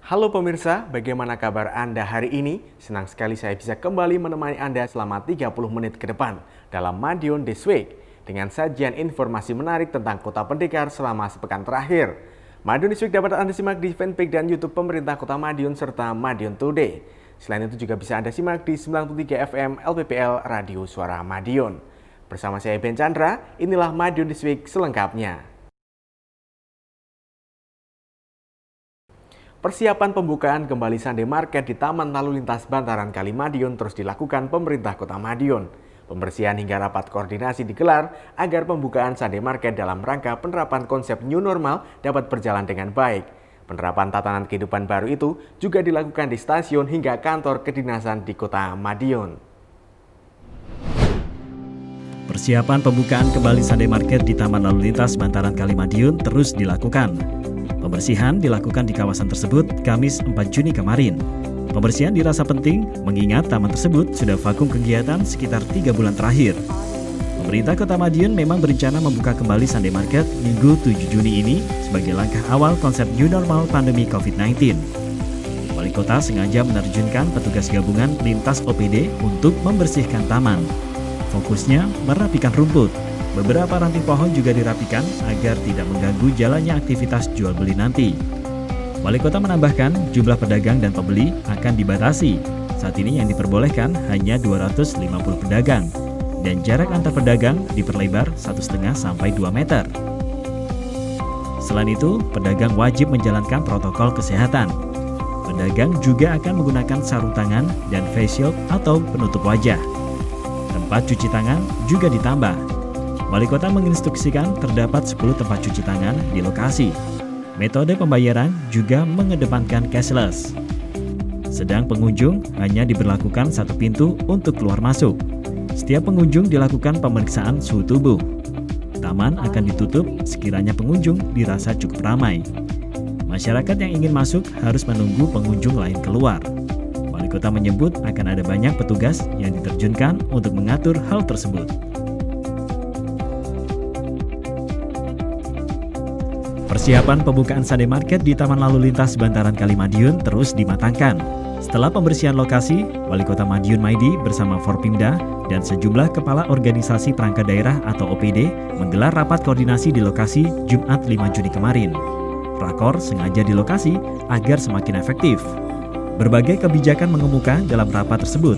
Halo pemirsa, bagaimana kabar Anda hari ini? Senang sekali saya bisa kembali menemani Anda selama 30 menit ke depan dalam Madiun This Week dengan sajian informasi menarik tentang Kota Pendekar selama sepekan terakhir. Madiun This Week dapat Anda simak di fanpage dan YouTube pemerintah Kota Madiun serta Madiun Today. Selain itu juga bisa Anda simak di 93 FM LPPL Radio Suara Madiun. Bersama saya Ben Chandra, inilah Madiun This Week selengkapnya. Persiapan pembukaan kembali Sunday Market di Taman Lalu Lintas Bantaran Kali Madiun terus dilakukan pemerintah Kota Madiun. Pembersihan hingga rapat koordinasi digelar agar pembukaan Sunday Market dalam rangka penerapan konsep New Normal dapat berjalan dengan baik. Penerapan tatanan kehidupan baru itu juga dilakukan di stasiun hingga kantor kedinasan di Kota Madiun. Persiapan pembukaan kembali Sunday Market di Taman Lalu Lintas Bantaran Kali Madiun terus dilakukan. Pembersihan dilakukan di kawasan tersebut Kamis 4 Juni kemarin. Pembersihan dirasa penting mengingat taman tersebut sudah vakum kegiatan sekitar 3 bulan terakhir. Pemerintah Kota Madiun memang berencana membuka kembali Sunday Market Minggu 7 Juni ini sebagai langkah awal konsep New Normal pandemi COVID-19. Wali Kota sengaja menerjunkan petugas gabungan lintas OPD untuk membersihkan taman. Fokusnya merapikan rumput. Beberapa ranting pohon juga dirapikan agar tidak mengganggu jalannya aktivitas jual beli nanti. Wali Kota menambahkan jumlah pedagang dan pembeli akan dibatasi. Saat ini yang diperbolehkan hanya 250 pedagang dan jarak antar pedagang diperlebar 1,5 sampai 2 meter. Selain itu, pedagang wajib menjalankan protokol kesehatan. Pedagang juga akan menggunakan sarung tangan dan face shield atau penutup wajah. Tempat cuci tangan juga ditambah. Wali Kota menginstruksikan terdapat 10 tempat cuci tangan di lokasi. Metode pembayaran juga mengedepankan cashless. Sedang pengunjung hanya diberlakukan satu pintu untuk keluar masuk. Setiap pengunjung dilakukan pemeriksaan suhu tubuh. Taman akan ditutup sekiranya pengunjung dirasa cukup ramai. Masyarakat yang ingin masuk harus menunggu pengunjung lain keluar. Wali Kota menyebut akan ada banyak petugas yang diterjunkan untuk mengatur hal tersebut. Persiapan pembukaan Sunday Market di Taman Lalu Lintas Bantaran Kali Madiun terus dimatangkan. Setelah pembersihan lokasi, Wali Kota Madiun Maidi bersama Forpimda dan sejumlah kepala organisasi perangkat daerah atau OPD menggelar rapat koordinasi di lokasi Jumat 5 Juni kemarin. Rakor sengaja di lokasi agar semakin efektif. Berbagai kebijakan mengemuka dalam rapat tersebut,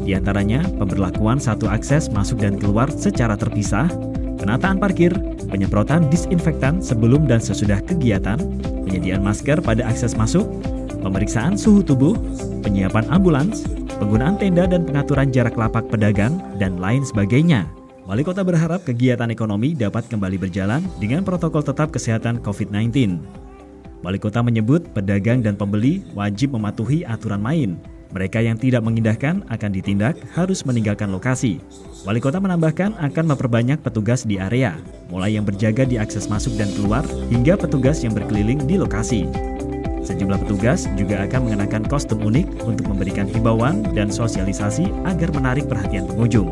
di antaranya pemberlakuan satu akses masuk dan keluar secara terpisah, penataan parkir, penyemprotan disinfektan sebelum dan sesudah kegiatan, penyediaan masker pada akses masuk, pemeriksaan suhu tubuh, penyiapan ambulans, penggunaan tenda dan pengaturan jarak lapak pedagang, dan lain sebagainya. Wali Kota berharap kegiatan ekonomi dapat kembali berjalan dengan protokol tetap kesehatan COVID-19. Wali Kota menyebut pedagang dan pembeli wajib mematuhi aturan main. Mereka yang tidak mengindahkan akan ditindak harus meninggalkan lokasi. Wali Kota menambahkan akan memperbanyak petugas di area, mulai yang berjaga di akses masuk dan keluar hingga petugas yang berkeliling di lokasi. Sejumlah petugas juga akan mengenakan kostum unik untuk memberikan himbauan dan sosialisasi agar menarik perhatian pengunjung.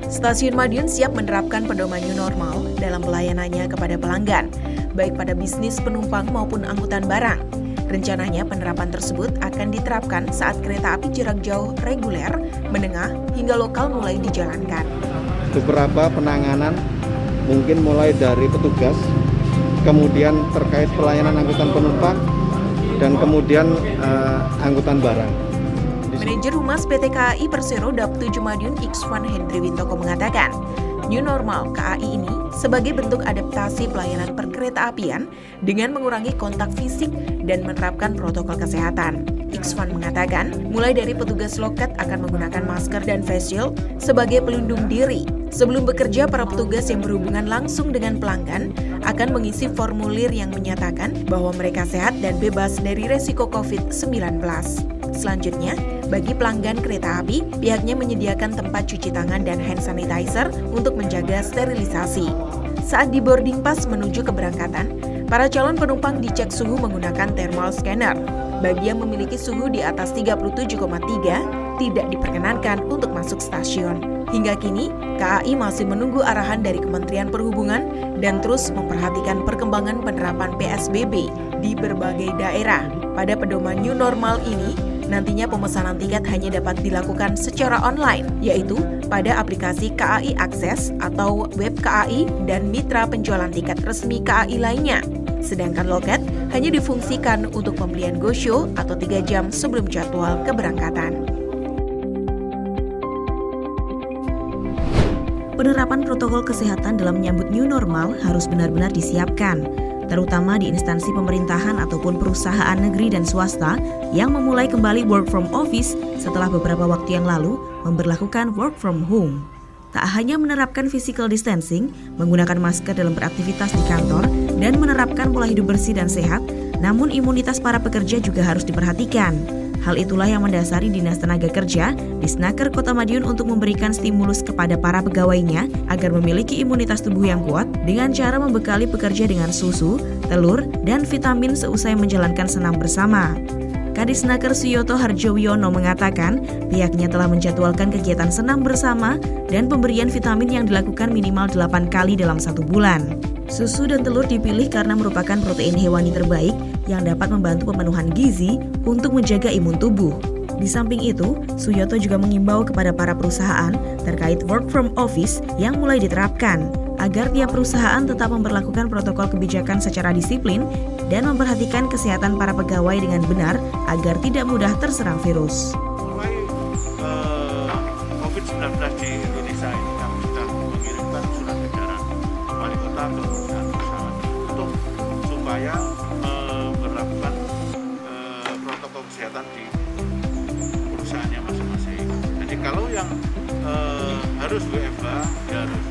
Stasiun Madiun siap menerapkan pedoman new normal dalam pelayanannya kepada pelanggan, baik pada bisnis penumpang maupun angkutan barang. Rencananya penerapan tersebut akan diterapkan saat kereta api jarak jauh reguler, menengah, hingga lokal mulai dijalankan. Beberapa penanganan mungkin mulai dari petugas, kemudian terkait pelayanan angkutan penumpang, dan kemudian angkutan barang. Manajer Humas PT KAI Persero Dap 7 Madiun Ikswan Hendri Wintoko mengatakan, New Normal KAI ini sebagai bentuk adaptasi pelayanan perkereta-apian dengan mengurangi kontak fisik dan menerapkan protokol kesehatan. Ikswan mengatakan, mulai dari petugas loket akan menggunakan masker dan face shield sebagai pelindung diri. Sebelum bekerja, para petugas yang berhubungan langsung dengan pelanggan akan mengisi formulir yang menyatakan bahwa mereka sehat dan bebas dari resiko COVID-19. Selanjutnya, bagi pelanggan kereta api, pihaknya menyediakan tempat cuci tangan dan hand sanitizer untuk menjaga sterilisasi. Saat di boarding pass menuju keberangkatan, para calon penumpang dicek suhu menggunakan thermal scanner. Bagi yang memiliki suhu di atas 37,3, tidak diperkenankan untuk masuk stasiun. Hingga kini, KAI masih menunggu arahan dari Kementerian Perhubungan dan terus memperhatikan perkembangan penerapan PSBB di berbagai daerah. Pada pedoman new normal ini, nantinya pemesanan tiket hanya dapat dilakukan secara online, yaitu pada aplikasi KAI Akses atau web KAI dan mitra penjualan tiket resmi KAI lainnya. Sedangkan loket hanya difungsikan untuk pembelian go-show atau 3 jam sebelum jadwal keberangkatan. Penerapan protokol kesehatan dalam menyambut new normal harus benar-benar disiapkan, terutama di instansi pemerintahan ataupun perusahaan negeri dan swasta yang memulai kembali work from office setelah beberapa waktu yang lalu memberlakukan work from home. Tak hanya menerapkan physical distancing, menggunakan masker dalam beraktivitas di kantor, dan menerapkan pola hidup bersih dan sehat, namun imunitas para pekerja juga harus diperhatikan. Hal itulah yang mendasari Dinas Tenaga Kerja, Disnaker Kota Madiun untuk memberikan stimulus kepada para pegawainya agar memiliki imunitas tubuh yang kuat dengan cara membekali pekerja dengan susu, telur, dan vitamin seusai menjalankan senam bersama. Kadisnaker Suyoto Harjowiono mengatakan pihaknya telah menjadwalkan kegiatan senam bersama dan pemberian vitamin yang dilakukan minimal 8 kali dalam 1 bulan. Susu dan telur dipilih karena merupakan protein hewani terbaik yang dapat membantu pemenuhan gizi untuk menjaga imun tubuh. Di samping itu, Suyoto juga mengimbau kepada para perusahaan terkait work from office yang mulai diterapkan, agar tiap perusahaan tetap memperlakukan protokol kebijakan secara disiplin dan memperhatikan kesehatan para pegawai dengan benar agar tidak mudah terserang virus. Mulai COVID-19 di Indonesia ini kami sudah mengirimkan surat edaran wali kota ke perusahaan untuk supaya memperlakukan protokol kesehatan di perusahaannya masing-masing. Jadi kalau yang harus WFH, ya harus.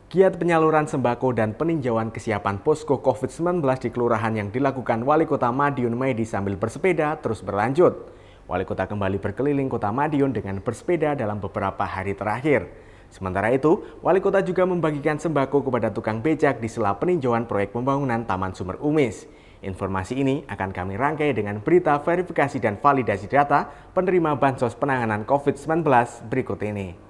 Giat penyaluran sembako dan peninjauan kesiapan posko COVID-19 di kelurahan yang dilakukan Wali Kota Madiun Maidi sambil bersepeda terus berlanjut. Wali Kota kembali berkeliling Kota Madiun dengan bersepeda dalam beberapa hari terakhir. Sementara itu, Wali Kota juga membagikan sembako kepada tukang becak di sela peninjauan proyek pembangunan Taman Sumber Umis. Informasi ini akan kami rangkai dengan berita verifikasi dan validasi data penerima bansos penanganan COVID-19 berikut ini.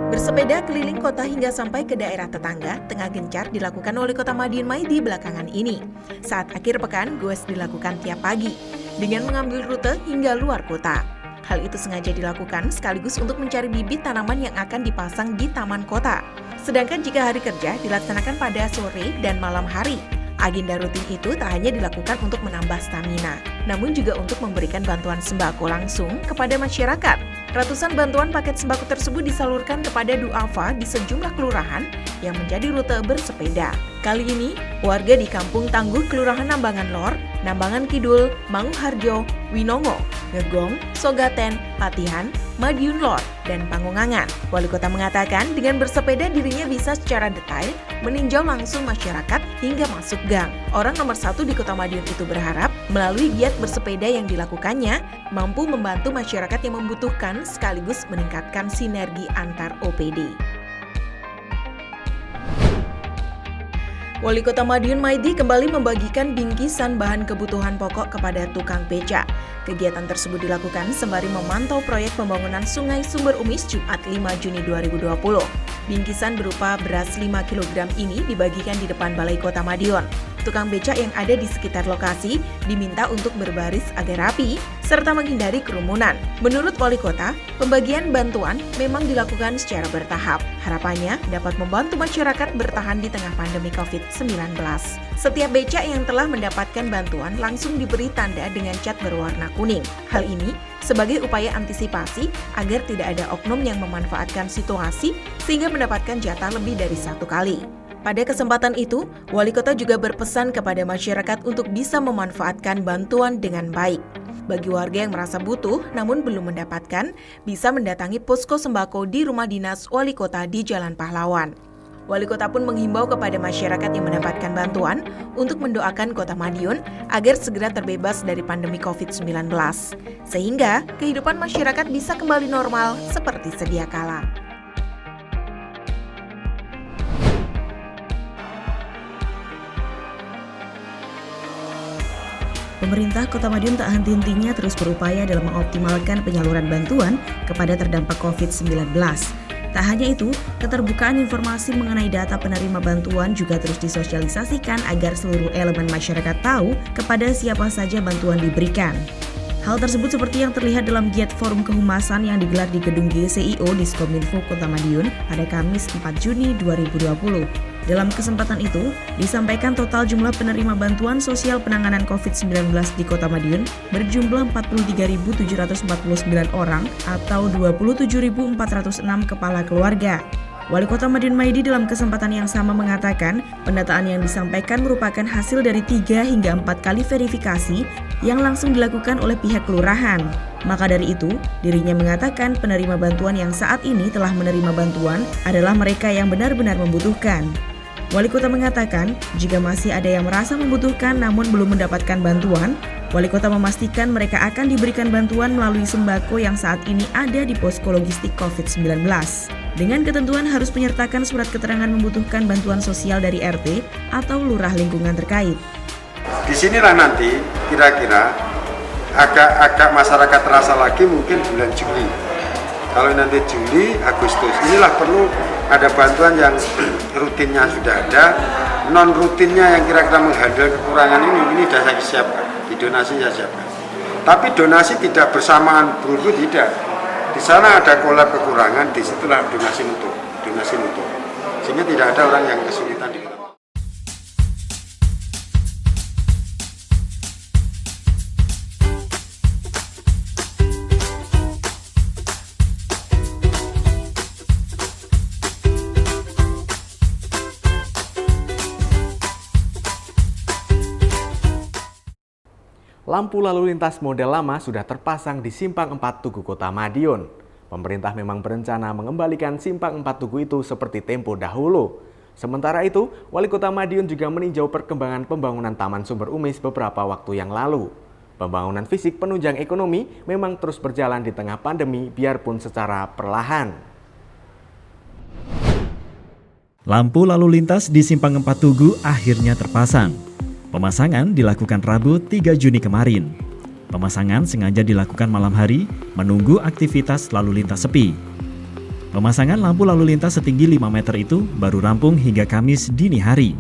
Bersepeda keliling kota hingga sampai ke daerah tetangga tengah gencar dilakukan Wali Kota Madiun Maidi belakangan ini. Saat akhir pekan, goes dilakukan tiap pagi dengan mengambil rute hingga luar kota. Hal itu sengaja dilakukan sekaligus untuk mencari bibit tanaman yang akan dipasang di taman kota. Sedangkan jika hari kerja dilaksanakan pada sore dan malam hari. Agenda rutin itu tak hanya dilakukan untuk menambah stamina, namun juga untuk memberikan bantuan sembako langsung kepada masyarakat. Ratusan bantuan paket sembako tersebut disalurkan kepada duafa di sejumlah kelurahan yang menjadi rute bersepeda. Kali ini, warga di Kampung Tangguh, Kelurahan Nambangan Lor, Nambangan Kidul, Manguharjo, Winongo, Ngegong, Sogaten, Patihan, Madiun Lor, dan Pangungangan. Wali Kota mengatakan dengan bersepeda dirinya bisa secara detail meninjau langsung masyarakat hingga masuk gang. Orang nomor 1 di Kota Madiun itu berharap melalui giat bersepeda yang dilakukannya mampu membantu masyarakat yang membutuhkan sekaligus meningkatkan sinergi antar OPD. Wali Kota Madiun Maidi kembali membagikan bingkisan bahan kebutuhan pokok kepada tukang becak. Kegiatan tersebut dilakukan sembari memantau proyek pembangunan Sungai Sumber Umis Jumat 5 Juni 2020. Bingkisan berupa beras 5 kg ini dibagikan di depan Balai Kota Madiun. Tukang becak yang ada di sekitar lokasi diminta untuk berbaris agar rapi serta menghindari kerumunan. Menurut Wali Kota, pembagian bantuan memang dilakukan secara bertahap. Harapannya dapat membantu masyarakat bertahan di tengah pandemi COVID-19. Setiap becak yang telah mendapatkan bantuan langsung diberi tanda dengan cat berwarna kuning. Hal ini sebagai upaya antisipasi agar tidak ada oknum yang memanfaatkan situasi sehingga mendapatkan jatah lebih dari 1 kali. Pada kesempatan itu, Wali Kota juga berpesan kepada masyarakat untuk bisa memanfaatkan bantuan dengan baik. Bagi warga yang merasa butuh namun belum mendapatkan, bisa mendatangi posko sembako di Rumah Dinas Wali Kota di Jalan Pahlawan. Wali Kota pun menghimbau kepada masyarakat yang mendapatkan bantuan untuk mendoakan Kota Madiun agar segera terbebas dari pandemi COVID-19, sehingga kehidupan masyarakat bisa kembali normal seperti sedia kala. Pemerintah Kota Madiun tak henti-hentinya terus berupaya dalam mengoptimalkan penyaluran bantuan kepada terdampak COVID-19. Tak hanya itu, keterbukaan informasi mengenai data penerima bantuan juga terus disosialisasikan agar seluruh elemen masyarakat tahu kepada siapa saja bantuan diberikan. Hal tersebut seperti yang terlihat dalam giat forum kehumasan yang digelar di Gedung GCIO Diskominfo Kota Madiun pada Kamis 4 Juni 2020. Dalam kesempatan itu, disampaikan total jumlah penerima bantuan sosial penanganan COVID-19 di Kota Madiun berjumlah 43.749 orang atau 27.406 kepala keluarga. Wali Kota Madiun Maidi dalam kesempatan yang sama mengatakan, pendataan yang disampaikan merupakan hasil dari 3 hingga 4 kali verifikasi yang langsung dilakukan oleh pihak kelurahan. Maka dari itu, dirinya mengatakan penerima bantuan yang saat ini telah menerima bantuan adalah mereka yang benar-benar membutuhkan. Wali Kota mengatakan, jika masih ada yang merasa membutuhkan namun belum mendapatkan bantuan, Wali Kota memastikan mereka akan diberikan bantuan melalui sembako yang saat ini ada di posko logistik COVID-19. Dengan ketentuan harus menyertakan surat keterangan membutuhkan bantuan sosial dari RT atau lurah lingkungan terkait. Di sinilah nanti kira-kira agak masyarakat terasa lagi mungkin bulan Juli. Kalau nanti Juli, Agustus, inilah perlu ada bantuan yang rutinnya sudah ada, non rutinnya yang kira-kira menghandle kekurangan ini sudah saya siapkan, di donasi saya siapkan. Tapi donasi tidak bersamaan berurut, tidak. Di sana ada kolab kekurangan, disitulah donasi nutup. Sehingga tidak ada orang yang kesulitan di kota. Lampu lalu lintas model lama sudah terpasang di Simpang 4 Tugu Kota Madiun. Pemerintah memang berencana mengembalikan Simpang 4 Tugu itu seperti tempo dahulu. Sementara itu, Wali Kota Madiun juga meninjau perkembangan pembangunan Taman Sumber Umis beberapa waktu yang lalu. Pembangunan fisik penunjang ekonomi memang terus berjalan di tengah pandemi biarpun secara perlahan. Lampu lalu lintas di Simpang 4 Tugu akhirnya terpasang. Pemasangan dilakukan Rabu 3 Juni kemarin. Pemasangan sengaja dilakukan malam hari, menunggu aktivitas lalu lintas sepi. Pemasangan lampu lalu lintas setinggi 5 meter itu baru rampung hingga Kamis dini hari.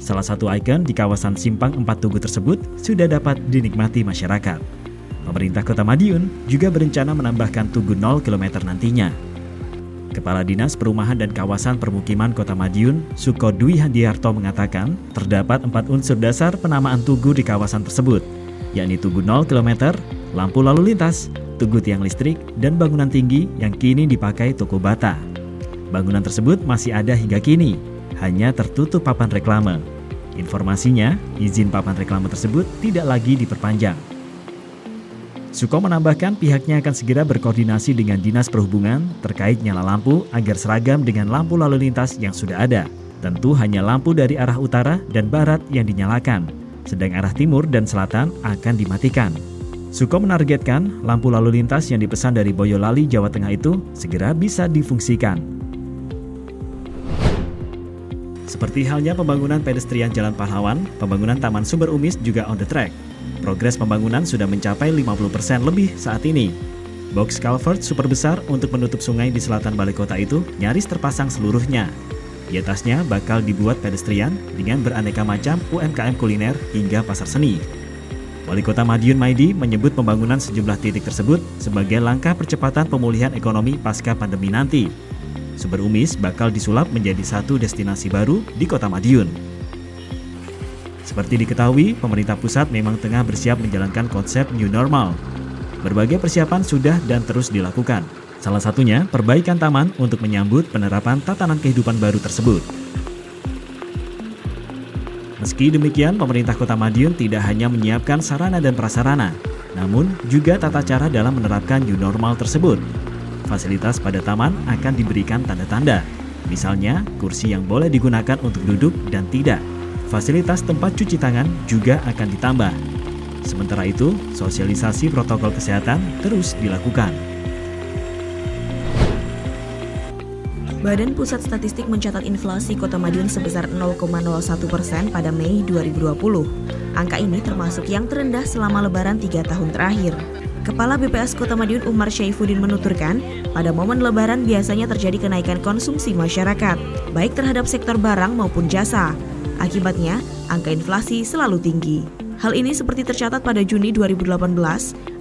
Salah satu ikon di kawasan Simpang 4 Tugu tersebut sudah dapat dinikmati masyarakat. Pemerintah Kota Madiun juga berencana menambahkan tugu 0 km nantinya. Kepala Dinas Perumahan dan Kawasan Permukiman Kota Madiun, Suko Dwi Handiarto mengatakan terdapat 4 unsur dasar penamaan tugu di kawasan tersebut, yakni tugu 0 km, lampu lalu lintas, tugu tiang listrik, dan bangunan tinggi yang kini dipakai toko bata. Bangunan tersebut masih ada hingga kini, hanya tertutup papan reklame. Informasinya, izin papan reklame tersebut tidak lagi diperpanjang. Suko menambahkan pihaknya akan segera berkoordinasi dengan Dinas Perhubungan terkait nyala lampu agar seragam dengan lampu lalu lintas yang sudah ada. Tentu hanya lampu dari arah utara dan barat yang dinyalakan, sedang arah timur dan selatan akan dimatikan. Suko menargetkan lampu lalu lintas yang dipesan dari Boyolali, Jawa Tengah itu segera bisa difungsikan. Seperti halnya pembangunan pedestrian Jalan Pahlawan, pembangunan Taman Sumber Umis juga on the track. Progres pembangunan sudah mencapai 50% lebih saat ini. Box culvert super besar untuk menutup sungai di selatan Balai Kota itu nyaris terpasang seluruhnya. Di atasnya bakal dibuat pedestrian dengan beraneka macam UMKM kuliner hingga pasar seni. Wali Kota Madiun Maidi menyebut pembangunan sejumlah titik tersebut sebagai langkah percepatan pemulihan ekonomi pasca pandemi nanti. Sumber Umis bakal disulap menjadi satu destinasi baru di Kota Madiun. Seperti diketahui, pemerintah pusat memang tengah bersiap menjalankan konsep new normal. Berbagai persiapan sudah dan terus dilakukan. Salah satunya perbaikan taman untuk menyambut penerapan tatanan kehidupan baru tersebut. Meski demikian, pemerintah Kota Madiun tidak hanya menyiapkan sarana dan prasarana. namun juga tata cara dalam menerapkan new normal tersebut. Fasilitas pada taman akan diberikan tanda-tanda, misalnya kursi yang boleh digunakan untuk duduk dan tidak. Fasilitas tempat cuci tangan juga akan ditambah. Sementara itu, sosialisasi protokol kesehatan terus dilakukan. Badan Pusat Statistik mencatat inflasi Kota Madiun sebesar 0,01% pada Mei 2020. Angka ini termasuk yang terendah selama Lebaran 3 tahun terakhir. Kepala BPS Kota Madiun Umar Syaifuddin menuturkan, pada momen Lebaran biasanya terjadi kenaikan konsumsi masyarakat, baik terhadap sektor barang maupun jasa. Akibatnya, angka inflasi selalu tinggi. Hal ini seperti tercatat pada Juni 2018,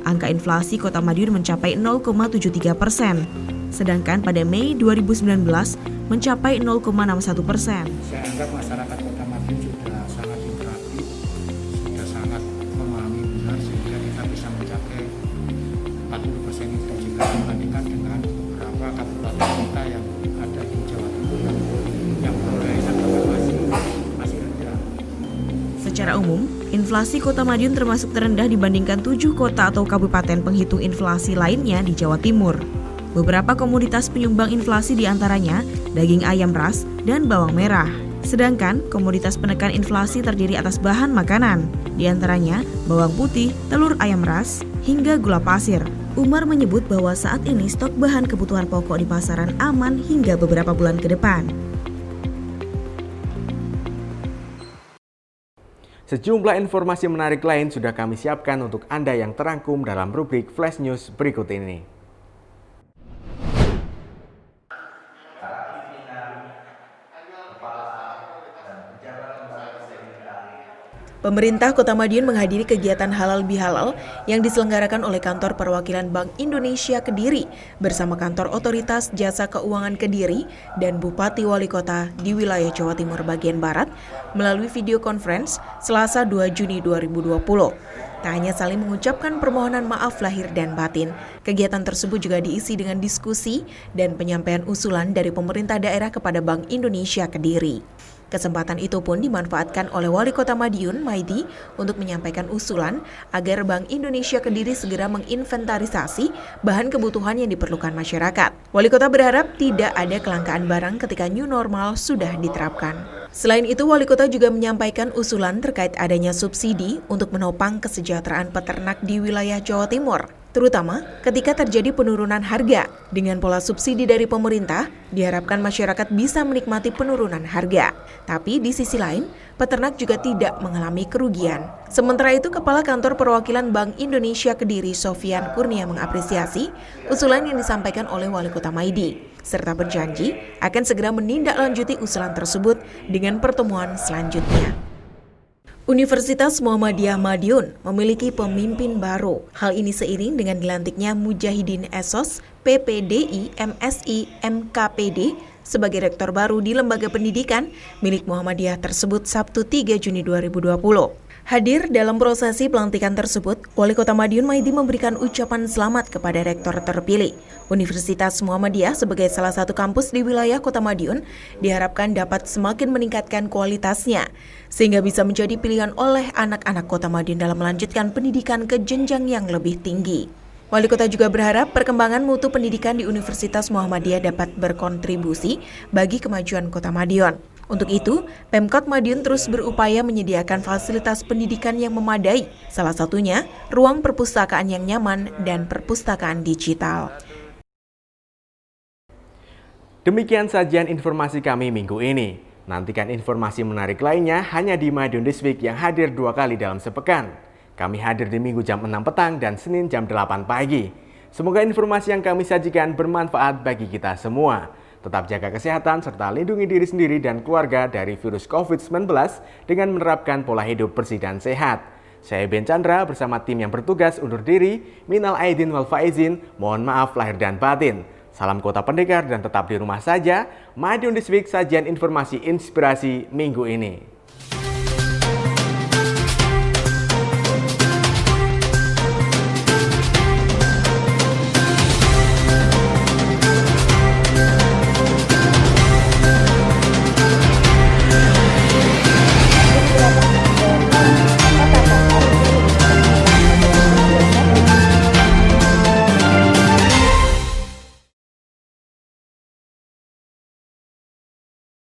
angka inflasi Kota Madiun mencapai 0,73%. Sedangkan pada Mei 2019 mencapai 0,61%. Saya anggap masyarakat Kota Madiun sudah sangat interaktif, sudah sangat memahami benar sehingga kita bisa mencapai 40% itu jika dibandingkan dengan beberapa kabupaten kota yang ada di Jawa Timur yang perolehannya masih rendah. Secara umum, inflasi Kota Madiun termasuk terendah dibandingkan 7 kota atau kabupaten penghitung inflasi lainnya di Jawa Timur. Beberapa komoditas penyumbang inflasi diantaranya daging ayam ras dan bawang merah. Sedangkan komoditas penekan inflasi terdiri atas bahan makanan, diantaranya bawang putih, telur ayam ras, hingga gula pasir. Umar menyebut bahwa saat ini stok bahan kebutuhan pokok di pasaran aman hingga beberapa bulan ke depan. Sejumlah informasi menarik lain sudah kami siapkan untuk Anda yang terangkum dalam rubrik Flash News berikut ini. Pemerintah Kota Madiun menghadiri kegiatan halal bihalal yang diselenggarakan oleh Kantor Perwakilan Bank Indonesia Kediri bersama Kantor Otoritas Jasa Keuangan Kediri dan Bupati Wali Kota di wilayah Jawa Timur bagian Barat melalui video conference Selasa 2 Juni 2020. Tak hanya saling mengucapkan permohonan maaf lahir dan batin, kegiatan tersebut juga diisi dengan diskusi dan penyampaian usulan dari pemerintah daerah kepada Bank Indonesia Kediri. Kesempatan itu pun dimanfaatkan oleh Wali Kota Madiun, Maidi, untuk menyampaikan usulan agar Bank Indonesia Kediri segera menginventarisasi bahan kebutuhan yang diperlukan masyarakat. Wali Kota berharap tidak ada kelangkaan barang ketika new normal sudah diterapkan. Selain itu, Wali Kota juga menyampaikan usulan terkait adanya subsidi untuk menopang kesejahteraan peternak di wilayah Jawa Timur, terutama ketika terjadi penurunan harga. Dengan pola subsidi dari pemerintah, diharapkan masyarakat bisa menikmati penurunan harga. Tapi di sisi lain, peternak juga tidak mengalami kerugian. Sementara itu, Kepala Kantor Perwakilan Bank Indonesia Kediri, Sofian Kurnia, mengapresiasi usulan yang disampaikan oleh Wali Kota Maidi, serta berjanji akan segera menindaklanjuti usulan tersebut dengan pertemuan selanjutnya. Universitas Muhammadiyah Madiun memiliki pemimpin baru. Hal ini seiring dengan dilantiknya Mujahidin Esos, PPDI, MSI, MKPD sebagai rektor baru di lembaga pendidikan milik Muhammadiyah tersebut Sabtu 3 Juni 2020. Hadir dalam prosesi pelantikan tersebut, Wali Kota Madiun Maidi memberikan ucapan selamat kepada rektor terpilih. Universitas Muhammadiyah sebagai salah satu kampus di wilayah Kota Madiun diharapkan dapat semakin meningkatkan kualitasnya, sehingga bisa menjadi pilihan oleh anak-anak Kota Madiun dalam melanjutkan pendidikan ke jenjang yang lebih tinggi. Wali Kota juga berharap perkembangan mutu pendidikan di Universitas Muhammadiyah dapat berkontribusi bagi kemajuan Kota Madiun. Untuk itu, Pemkot Madiun terus berupaya menyediakan fasilitas pendidikan yang memadai, salah satunya ruang perpustakaan yang nyaman dan perpustakaan digital. Demikian sajian informasi kami minggu ini. Nantikan informasi menarik lainnya hanya di Madiun This Week yang hadir 2 kali dalam sepekan. Kami hadir di Minggu jam 6 petang dan Senin jam 8 pagi. Semoga informasi yang kami sajikan bermanfaat bagi kita semua. Tetap jaga kesehatan serta lindungi diri sendiri dan keluarga dari virus COVID-19 dengan menerapkan pola hidup bersih dan sehat. Saya Ben Chandra bersama tim yang bertugas undur diri. Minal aidin wal faizin, mohon maaf lahir dan batin. Salam Kota Pendekar dan tetap di rumah saja. Madiun This Week, sajian informasi inspirasi minggu ini.